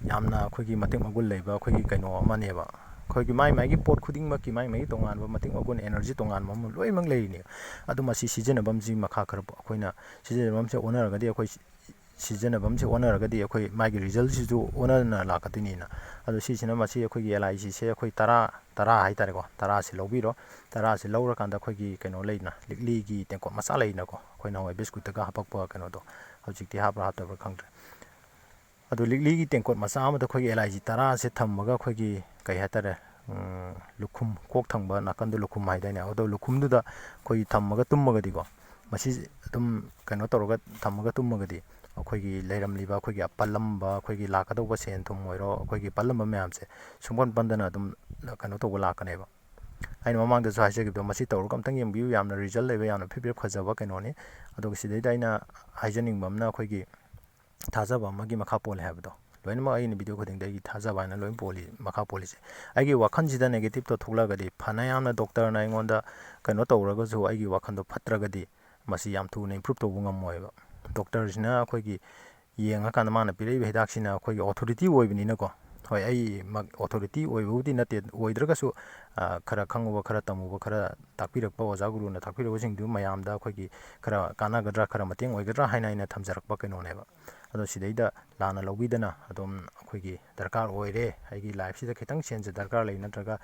ꯌꯥꯝꯅ ꯑꯩꯈꯣꯏꯒꯤ ꯃꯇꯤꯛ ꯃꯒꯨꯟ ꯂꯩꯕ ꯑꯩꯈꯣꯏꯒꯤ ꯀꯩꯅꯣ ꯑꯃꯅꯦꯕ ꯑꯩꯈꯣꯏꯒꯤ ꯃꯥꯒꯤ ꯄꯣꯠ ꯈꯨꯗꯤꯡꯃꯛꯀꯤ ꯃꯥꯒꯤ ꯇꯣꯉꯥꯟꯕ ꯃꯇꯤꯛ ꯃꯒꯨꯟ ꯑꯦꯅꯔꯖꯤ ꯇꯣꯉꯥꯟꯕ ꯑꯃ ꯂꯣꯏꯅꯃꯛ ꯂꯩꯔꯤꯅꯦ ꯑꯗꯨ ꯃꯁꯤ ꯁꯤꯖꯤꯟꯅꯐꯝꯁꯤ ꯃꯈꯥ ꯈꯔ ꯑꯩꯈꯣꯏꯅ ꯁꯤꯖꯤꯟꯅꯐꯝꯁꯦ ꯑꯣꯟꯅꯔꯒꯗꯤ ꯑꯩꯈꯣꯏ ꯁꯤꯖꯤꯟꯅꯐꯝꯁꯦ ꯑꯣꯟꯅꯔꯒꯗꯤ ꯑꯩꯈꯣꯏ ꯃꯥꯒꯤ ꯔꯤꯖꯜꯁꯤꯁꯨ ꯑꯣꯟꯅꯅ ꯂꯥꯛꯀꯗꯣꯏꯅꯤꯅ ꯑꯗꯣ ꯁꯤꯁꯤꯅ ꯃꯁꯤ ꯑꯩꯈꯣꯏꯒꯤ LIGꯁꯦ ꯑꯩꯈꯣꯏ ꯇꯔꯥ ꯍꯥꯏꯇꯥꯔꯦꯀꯣ 10ꯁꯤ ꯂꯧꯕꯤꯔꯣ 10ꯁꯤ ꯂꯧꯔꯀꯥꯟꯗ ꯑꯩꯈꯣꯏꯒꯤ ꯀꯩꯅꯣ ꯂꯩꯅ ꯂꯤꯛꯂꯤꯒꯤ ꯇꯦꯡꯀꯣꯠ ꯃꯆꯥ ꯂꯩꯅꯀꯣ ꯑꯩꯈꯣꯏꯅ ꯍꯣꯏ ꯕꯤꯁꯀꯨꯠꯇꯒ ꯍꯥꯄꯛꯄ ꯀꯩꯅꯣꯗꯣ ꯍꯧꯖꯤꯛꯇꯤ ꯍꯥꯞꯄ꯭ꯔꯥ ꯍꯥꯞꯇꯕ꯭ꯔꯥ ꯈꯪꯗ꯭ꯔꯦ ꯑꯗꯣ ꯂꯤꯛꯂꯤꯒꯤ ꯇꯦꯡꯀꯣꯠ ꯃꯆꯥ ꯑꯃꯗ ꯑꯩꯈꯣꯏꯒꯤ LIG 10ꯁꯦ ꯊꯝꯃꯒ ꯑꯩꯈꯣꯏꯒꯤ ꯀꯩ ꯍꯥꯏꯇꯥꯔꯦ ꯂꯨꯈꯨꯝ ꯀꯣꯛ ꯊꯪꯕ ꯅꯥꯀꯟꯗ ꯂꯨꯈꯨꯝ ꯍꯥꯏꯗꯥꯏꯅꯦ ꯑꯗꯣ ꯂꯨꯈꯨꯝꯗꯨꯗ ꯑꯩꯈꯣꯏꯒꯤ ꯊꯝꯃꯒ ꯇꯨꯝꯃꯒꯗꯤꯀꯣ ꯃꯁꯤ ꯑꯗꯨꯝ ꯀꯩꯅꯣ ꯇꯧꯔꯒ ꯊꯝꯃꯒ ꯇꯨꯝꯃꯒꯗꯤ ꯑꯩꯈꯣꯏꯒꯤ ꯂꯩꯔꯝꯂꯤꯕ ꯑꯩꯈꯣꯏꯒꯤ ꯄꯜꯂꯝꯕ ꯑꯩꯈꯣꯏꯒꯤ ꯂꯥꯛꯀꯗꯧꯕ ꯁꯦꯟ ꯊꯨꯝ ꯑꯣꯏꯔꯣ ꯑꯩꯈꯣꯏꯒꯤ ꯄꯜꯂꯝꯕ ꯃꯌꯥꯝꯁꯦ ꯁꯨꯡꯄꯟ ꯄꯟꯗꯅ ꯑꯗꯨꯝ ꯀꯩꯅꯣ ꯇꯧꯕ ꯂꯥꯛꯀꯅꯦꯕ ꯑꯩꯅ ꯃꯃꯥꯡꯗꯁꯨ ꯍꯥꯏꯖꯈꯤꯕꯗꯣ ꯃꯁꯤ ꯇꯧꯔꯒ ꯑꯝꯇꯪ ꯌꯦꯡꯕꯤꯌꯨ ꯌꯥꯝꯅ ꯔꯤꯖꯜ ꯂꯩꯕ ꯌꯥꯝꯅ ꯐꯤꯕꯝ ꯐꯖꯕ ꯀꯩꯅꯣꯅꯤ ꯑꯗꯨꯒ ꯁꯤꯗꯩꯗ ꯑꯩꯅ ꯍꯥꯏꯖꯅꯤꯡꯕ ꯑꯃꯅ ꯑꯩꯈꯣꯏꯒꯤ ꯊꯥꯖꯕ ꯑꯃꯒꯤ ꯃꯈꯥ ꯄꯣꯜꯂꯦ ꯍꯥꯏꯕꯗꯣ ꯂꯣꯏꯅꯃꯛ ꯑꯩꯅ ꯚꯤꯗꯤꯑꯣ ꯈꯨꯗꯤꯡꯗ ꯑꯩꯒꯤ ꯊꯥꯖꯕ ꯍꯥꯏꯅ ꯂꯣꯏꯅ ꯃꯈꯥ ꯄꯣꯜꯂꯤꯁꯦ ꯑꯩꯒꯤ ꯋꯥꯈꯜꯁꯤꯗ ꯅꯦꯒꯦꯇꯤꯞꯇꯣ ꯊꯣꯛꯂꯛꯑꯒꯗꯤ ꯐꯅ ꯌꯥꯝꯅ ꯗꯣꯛꯇꯔꯅ ꯑꯩꯉꯣꯟꯗ ꯀꯩꯅꯣ ꯇꯧꯔꯒꯁꯨ ꯑꯩꯒꯤ ꯋꯥꯈꯜꯗꯣ ꯐꯠꯇ꯭ꯔꯒꯗꯤ ꯃꯁꯤ ꯌꯥꯝ ꯊꯨꯅ ꯏꯝꯄ꯭ꯔꯨꯞ ꯇꯧꯕ ꯉꯝꯃꯣꯏꯕ ꯗꯣꯛꯇꯔꯁꯤꯅ ꯑꯩꯈꯣꯏꯒꯤ ꯌꯦꯡꯉꯀꯥꯟꯗ ꯃꯥꯅ ꯄꯤꯔꯛꯏꯕ ꯍꯤꯗꯥꯛꯁꯤꯅ ꯑꯩꯈꯣꯏꯒꯤ ꯑꯣꯊꯣꯔꯤꯇꯤ ꯑꯣꯏꯕꯅꯤꯅꯀꯣ ꯍꯣꯏ ꯑꯩ ꯑꯣꯊꯣꯔꯤꯇꯤ ꯑꯣꯏꯕꯕꯨꯗꯤ ꯅꯠꯇꯦ ꯑꯣꯏꯗ꯭ꯔꯒꯁꯨ ꯈꯔ ꯈꯪꯉꯨꯕ ꯈꯔ ꯇꯝꯃꯨꯕ ꯈꯔ ꯇꯥꯛꯄꯤꯔꯛꯄ ꯑꯣꯖꯥ ꯒꯨꯔꯨꯅ ꯇꯥꯛꯄꯤꯔꯛꯄꯁꯤꯡꯗꯨ ꯃꯌꯥꯝꯗ ꯑꯩꯈꯣꯏꯒꯤ ꯈꯔ ꯀꯥꯟꯅꯒꯗ꯭ꯔꯥ ꯈꯔ ꯃꯇꯦꯡ ꯑꯣꯏꯒꯗ꯭ꯔꯥ ꯍꯥꯏꯅ ꯑꯩꯅ ꯊꯝꯖꯔꯛꯄ ꯀꯩꯅꯣꯅꯦꯕ ꯑꯗꯣ ꯁꯤꯗꯩꯗ ꯂꯥꯟꯅ ꯂꯧꯕꯤꯗꯅ ꯑꯗꯨꯝ ꯑꯩꯈꯣꯏꯒꯤ ꯗꯔꯀꯥꯔ ꯑꯣꯏꯔꯦ ꯑꯩꯒꯤ ꯂꯥꯏꯐꯁꯤꯗ ꯈꯤꯇꯪ ꯁꯦꯟꯁꯦ ꯗꯔꯀꯥꯔ ꯂꯩ ꯅꯠꯇ꯭ꯔꯒ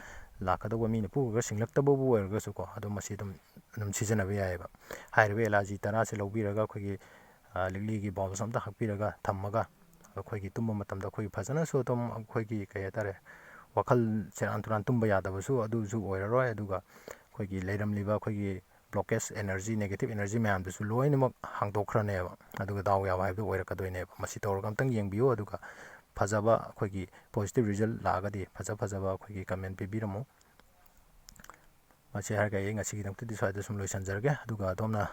ꯂꯥꯛꯀꯗꯧꯕ ꯃꯤꯅ ꯄꯨꯈ꯭ꯔꯒ ꯁꯤꯡꯂꯛꯇꯕꯕꯨ ꯑꯣꯏꯔꯒꯁꯨꯀꯣ ꯑꯗꯨꯝ ꯃꯁꯤ ꯑꯗꯨꯝ ꯁꯤꯖꯤꯟꯅꯕ ꯌꯥꯏꯑꯕ ꯍꯥꯏꯔꯤꯕ LIG 10ꯁꯦ ꯂꯧꯕꯤꯔꯒ ꯑꯩꯈꯣꯏꯒꯤ ꯂꯤꯛꯂꯤꯒꯤ ꯕꯥꯎꯜꯁ ꯑꯝꯇ ꯍꯥꯞꯄꯤꯔꯒ ꯊꯝꯃꯒ ꯑꯩꯈꯣꯏꯒꯤ ꯇꯨꯝꯕ ꯃꯇꯝꯗ ꯑꯩꯈꯣꯏꯒꯤ ꯐꯖꯅꯁꯨ ꯑꯗꯨꯝ ꯑꯩꯈꯣꯏꯒꯤ ꯀꯩ ꯍꯥꯏꯇꯥꯔꯦ ꯋꯥꯈꯜ ꯁꯦꯔꯥꯟ ꯇꯨꯔꯥꯟ ꯇꯨꯝꯕ ꯌꯥꯗꯕꯁꯨ ꯑꯗꯨꯁꯨ ꯑꯣꯏꯔꯔꯣꯏ ꯑꯗꯨꯒ ꯑꯩꯈꯣꯏꯒꯤ ꯂꯩꯔꯝꯂꯤꯕ ꯑꯩꯈꯣꯏꯒꯤ ꯕ꯭ꯂꯣꯀꯦꯖ ꯑꯦꯅꯔꯖꯤ ꯅꯦꯒꯦꯇꯤꯞ ꯑꯦꯅꯔꯖꯤ ꯃꯌꯥꯝꯗꯨꯁꯨ ꯂꯣꯏꯅꯃꯛ ꯍꯥꯡꯗꯣꯛꯈ꯭ꯔꯅꯦꯕ ꯑꯗꯨꯒ ꯗꯥꯎ ꯌꯥꯕ ꯍꯥꯏꯕꯗꯨ ꯑꯣꯏꯔꯛꯀꯗꯣꯏꯅꯦꯕ ꯃꯁꯤ ꯇꯧꯔꯒ ꯑꯝꯇꯪ ꯌꯦꯡꯕꯤꯌꯨ ꯑꯗꯨꯒ ꯐꯖꯕ ꯑꯩꯈꯣꯏꯒꯤ ꯄꯣꯖꯤꯇꯤቭ ꯔꯤꯖꯜ ꯂꯥꯛꯑꯒꯗꯤ ꯐꯖꯕ ꯑꯩꯈꯣꯏꯒꯤ ꯀꯃꯦꯟ ꯄꯤꯕꯤꯔꯝꯃꯨ ꯃꯁꯤ ꯍꯥꯏꯔꯒ ꯑꯩ ꯉꯁꯤꯒꯤꯗꯃꯛꯇꯗꯤ ꯁ꯭ꯋꯥꯏꯗ ꯁꯨꯝ ꯂꯣꯏꯁꯤꯟꯖꯔꯒꯦ ꯑꯗꯨꯒ ꯑꯗꯣꯝꯅ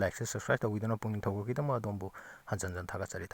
ꯂꯥꯏꯛꯁꯦ ꯁꯕꯁꯀ꯭ꯔꯥꯏꯕ ꯇꯧꯕꯤꯗꯨꯅ ꯄꯨꯛꯅꯤꯡ ꯊꯧꯒꯠꯄꯤꯗꯨꯅ ꯑꯗꯣꯝꯕꯨ ꯍꯟꯖꯤꯟ ꯍꯟꯖꯤꯟ ꯊꯥꯒꯠꯆꯔꯤ